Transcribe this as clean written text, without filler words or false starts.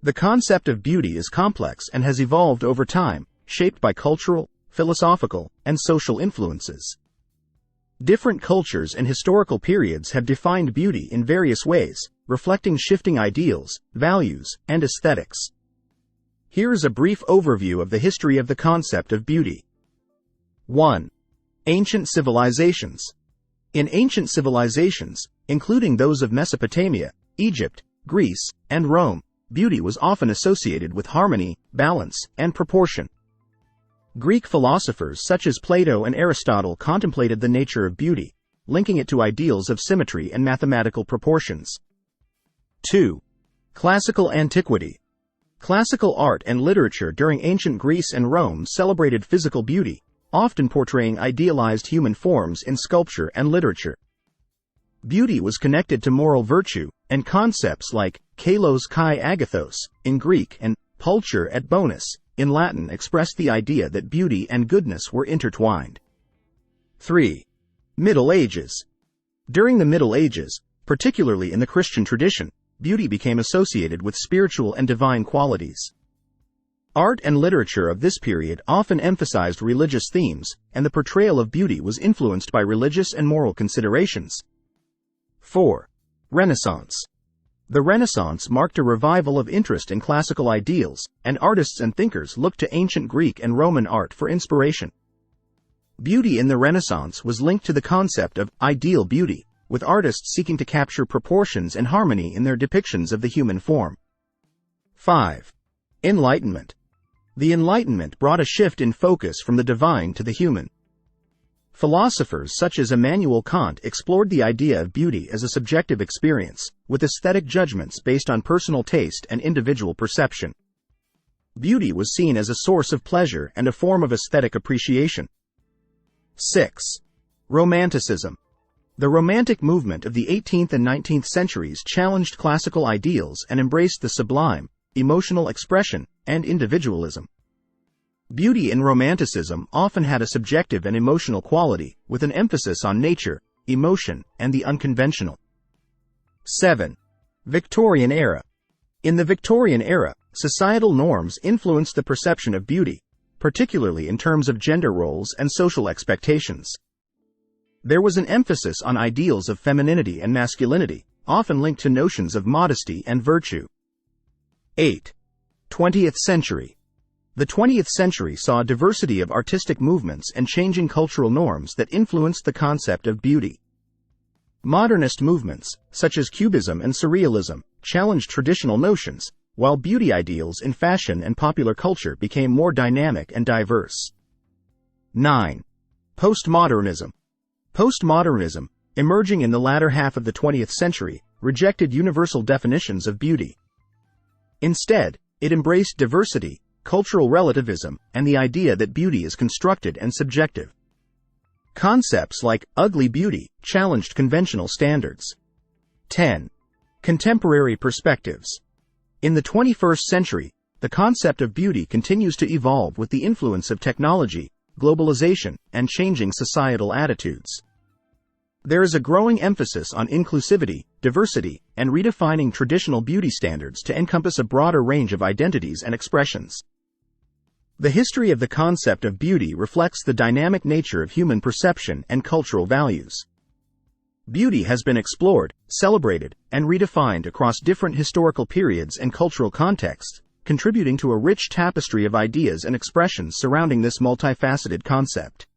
The concept of beauty is complex and has evolved over time, shaped by cultural, philosophical, and social influences. Different cultures and historical periods have defined beauty in various ways, reflecting shifting ideals, values, and aesthetics. Here is a brief overview of the history of the concept of beauty. 1. Ancient civilizations. In ancient civilizations, including those of Mesopotamia, Egypt, Greece, and Rome, beauty was often associated with harmony, balance, and proportion. Greek philosophers such as Plato and Aristotle contemplated the nature of beauty, linking it to ideals of symmetry and mathematical proportions. 2. Classical antiquity. Classical art and literature during ancient Greece and Rome celebrated physical beauty, often portraying idealized human forms in sculpture and literature. Beauty was connected to moral virtue, and concepts like kalos kai agathos in Greek and pulcher et bonus in Latin expressed the idea that beauty and goodness were intertwined. 3. Middle Ages. During the Middle Ages, particularly in the Christian tradition, beauty became associated with spiritual and divine qualities. Art and literature of this period often emphasized religious themes, and the portrayal of beauty was influenced by religious and moral considerations. 4. Renaissance. The Renaissance marked a revival of interest in classical ideals, and artists and thinkers looked to ancient Greek and Roman art for inspiration. Beauty in the Renaissance was linked to the concept of ideal beauty, with artists seeking to capture proportions and harmony in their depictions of the human form. 5. Enlightenment. The Enlightenment brought a shift in focus from the divine to the human. Philosophers such as Immanuel Kant explored the idea of beauty as a subjective experience, with aesthetic judgments based on personal taste and individual perception. Beauty was seen as a source of pleasure and a form of aesthetic appreciation. 6. Romanticism. The Romantic movement of the 18th and 19th centuries challenged classical ideals and embraced the sublime, emotional expression, and individualism. Beauty in Romanticism often had a subjective and emotional quality, with an emphasis on nature, emotion, and the unconventional. 7. Victorian Era. In the Victorian era, societal norms influenced the perception of beauty, particularly in terms of gender roles and social expectations. There was an emphasis on ideals of femininity and masculinity, often linked to notions of modesty and virtue. 8. 20th century. The 20th century saw a diversity of artistic movements and changing cultural norms that influenced the concept of beauty. Modernist movements, such as Cubism and Surrealism, challenged traditional notions, while beauty ideals in fashion and popular culture became more dynamic and diverse. 9. Postmodernism. Postmodernism, emerging in the latter half of the 20th century, rejected universal definitions of beauty. Instead, it embraced diversity, cultural relativism, and the idea that beauty is constructed and subjective. Concepts like ugly beauty challenged conventional standards. 10. Contemporary perspectives. In the 21st century, the concept of beauty continues to evolve with the influence of technology, globalization, and changing societal attitudes. There is a growing emphasis on inclusivity, diversity, and redefining traditional beauty standards to encompass a broader range of identities and expressions. The history of the concept of beauty reflects the dynamic nature of human perception and cultural values. Beauty has been explored, celebrated, and redefined across different historical periods and cultural contexts, contributing to a rich tapestry of ideas and expressions surrounding this multifaceted concept.